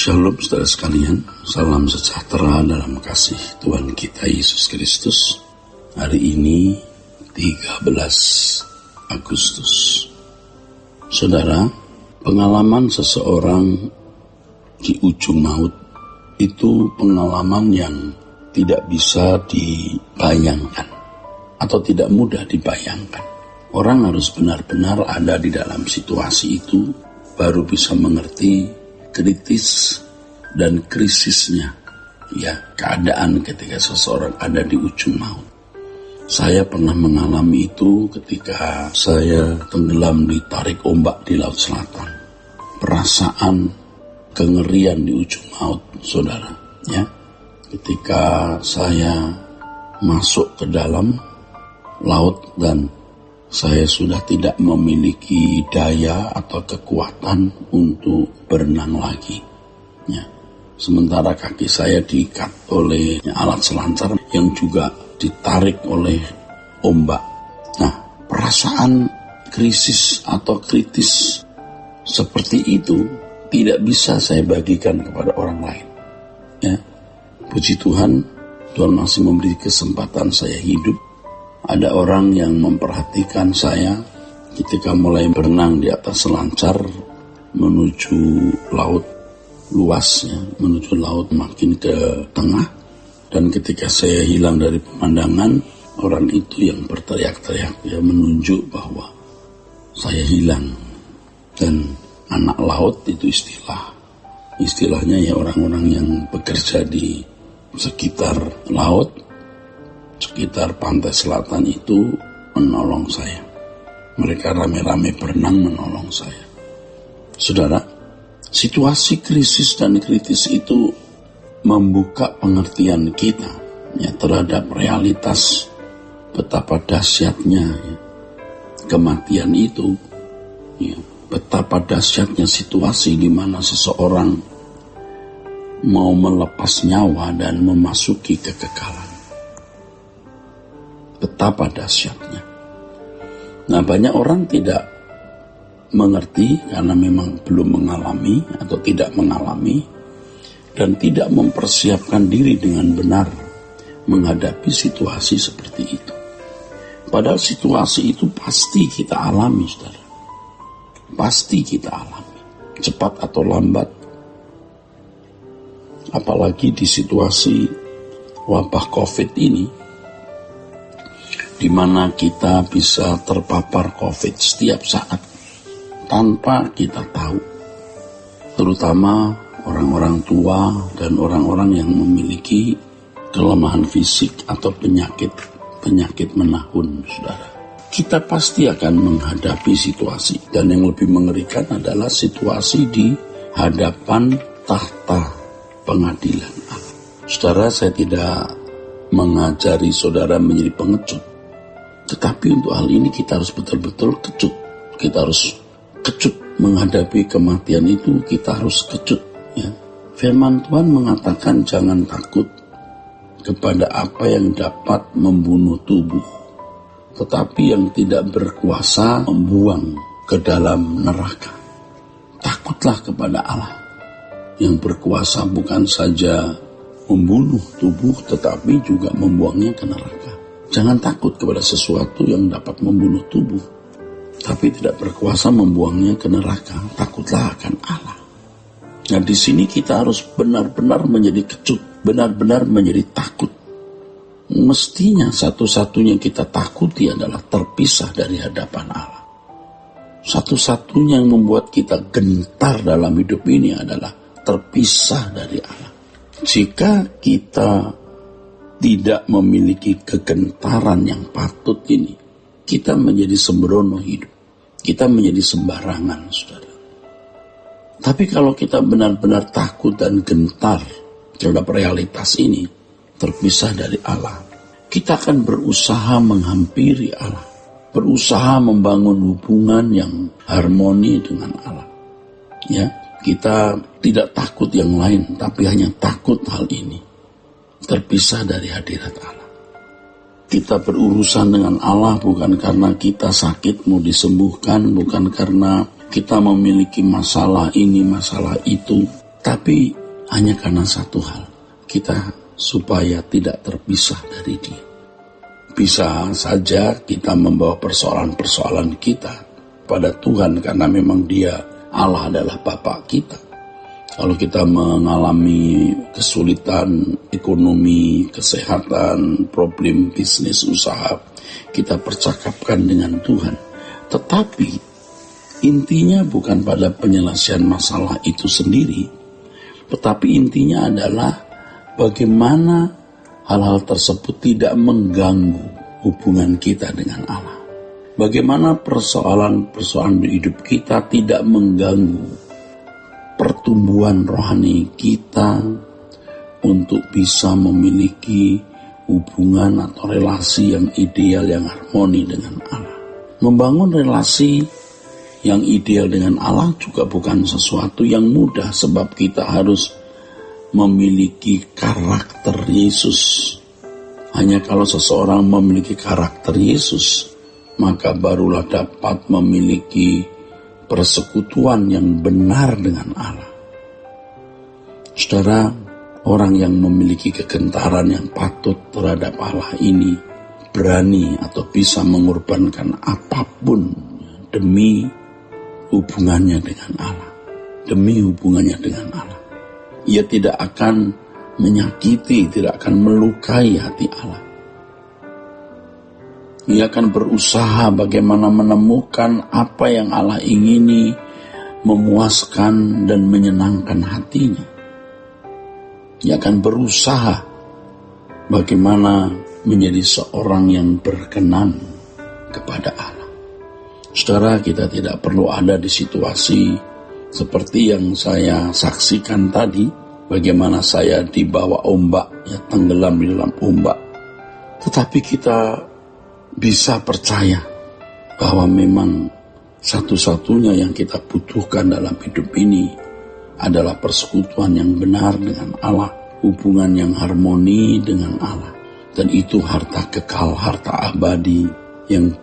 Shalom saudara sekalian, salam sejahtera dalam kasih Tuhan kita Yesus Kristus. Hari ini 13 Agustus. Saudara, pengalaman seseorang di ujung maut itu pengalaman yang tidak bisa dibayangkan atau tidak mudah dibayangkan. Orang harus benar-benar ada di dalam situasi itu baru bisa mengerti kritis dan krisisnya keadaan ketika seseorang ada di ujung maut. Saya pernah mengalami itu ketika saya tenggelam ditarik ombak di Laut Selatan. Perasaan kengerian di ujung maut, saudara, ketika saya masuk ke dalam laut dan saya sudah tidak memiliki daya atau kekuatan untuk berenang lagi. Sementara kaki saya diikat oleh alat selancar yang juga ditarik oleh ombak. Perasaan krisis atau kritis seperti itu tidak bisa saya bagikan kepada orang lain. Puji Tuhan, Tuhan masih memberi kesempatan saya hidup. Ada orang yang memperhatikan saya ketika mulai berenang di atas selancar menuju laut luas, menuju laut makin ke tengah. Dan ketika saya hilang dari pemandangan, orang itu yang berteriak-teriak, menunjuk bahwa saya hilang. Dan anak laut itu istilahnya orang-orang yang bekerja di sekitar laut, sekitar pantai selatan itu menolong saya. Mereka rame-rame berenang menolong saya. Saudara, situasi krisis dan kritis itu membuka pengertian kita terhadap realitas betapa dahsyatnya kematian itu. Betapa dahsyatnya situasi di mana seseorang mau melepas nyawa dan memasuki kekekalan. Betapa dahsyatnya. Banyak orang tidak mengerti karena memang belum mengalami atau tidak mengalami dan tidak mempersiapkan diri dengan benar menghadapi situasi seperti itu. Padahal situasi itu pasti kita alami, saudara. Pasti kita alami, cepat atau lambat. Apalagi di situasi wabah COVID ini, di mana kita bisa terpapar COVID setiap saat tanpa kita tahu. Terutama orang-orang tua dan orang-orang yang memiliki kelemahan fisik atau penyakit menahun, saudara. Kita pasti akan menghadapi situasi, dan yang lebih mengerikan adalah situasi di hadapan tahta pengadilan Allah. Saudara, saya tidak mengajari saudara menjadi pengecut. Tetapi untuk hal ini kita harus betul-betul kecut. Kita harus kecut menghadapi kematian itu, kita harus kecut. Firman Tuhan mengatakan jangan takut kepada apa yang dapat membunuh tubuh, tetapi yang tidak berkuasa membuang ke dalam neraka. Takutlah kepada Allah yang berkuasa bukan saja membunuh tubuh, tetapi juga membuangnya ke neraka. Jangan takut kepada sesuatu yang dapat membunuh tubuh, tapi tidak berkuasa membuangnya ke neraka. Takutlah akan Allah. Di sini kita harus benar-benar menjadi kecut, benar-benar menjadi takut. Mestinya satu-satunya kita takuti adalah terpisah dari hadapan Allah. Satu-satunya yang membuat kita gentar dalam hidup ini adalah terpisah dari Allah. Jika kita tidak memiliki kegentaran yang patut ini, kita menjadi sembrono hidup. Kita menjadi sembarangan, saudara. Tapi kalau kita benar-benar takut dan gentar terhadap realitas ini, terpisah dari Allah, kita akan berusaha menghampiri Allah, berusaha membangun hubungan yang harmoni dengan Allah. Kita tidak takut yang lain, tapi hanya takut hal ini, terpisah dari hadirat Allah. Kita berurusan dengan Allah bukan karena kita sakit mau disembuhkan, bukan karena kita memiliki masalah ini, masalah itu, Tapi hanya karena satu hal, kita supaya tidak terpisah dari Dia. Bisa saja kita membawa persoalan-persoalan kita pada Tuhan karena memang Dia, Allah adalah Bapa kita. Kalau kita mengalami kesulitan ekonomi, kesehatan, problem bisnis, usaha, kita percakapkan dengan Tuhan. Tetapi intinya bukan pada penyelesaian masalah itu sendiri, tetapi intinya adalah bagaimana hal-hal tersebut tidak mengganggu hubungan kita dengan Allah. Bagaimana persoalan-persoalan di hidup kita tidak mengganggu pertumbuhan rohani kita untuk bisa memiliki hubungan atau relasi yang ideal, yang harmoni dengan Allah. Membangun relasi yang ideal dengan Allah juga bukan sesuatu yang mudah, sebab kita harus memiliki karakter Yesus. Hanya kalau seseorang memiliki karakter Yesus, maka barulah dapat memiliki persekutuan yang benar dengan Allah. Saudara, orang yang memiliki kegentaran yang patut terhadap Allah ini berani atau bisa mengorbankan apapun demi hubungannya dengan Allah. Demi hubungannya dengan Allah. Ia tidak akan menyakiti, tidak akan melukai hati Allah. Ia akan berusaha bagaimana menemukan apa yang Allah ingini, memuaskan dan menyenangkan hatinya. Ia akan berusaha bagaimana menjadi seorang yang berkenan kepada Allah. Saudara, kita tidak perlu ada di situasi seperti yang saya saksikan tadi, bagaimana saya dibawa ombak, tenggelam di dalam ombak. Tetapi kita bisa percaya bahwa memang satu-satunya yang kita butuhkan dalam hidup ini adalah persekutuan yang benar dengan Allah, hubungan yang harmoni dengan Allah. Dan itu harta kekal, harta abadi yang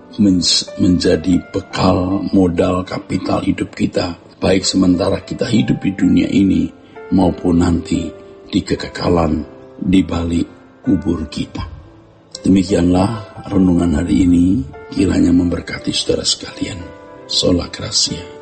menjadi bekal modal kapital hidup kita, baik sementara kita hidup di dunia ini maupun nanti di kekekalan di balik kubur kita. Demikianlah renungan hari ini, kiranya memberkati saudara sekalian. Sola Gracia.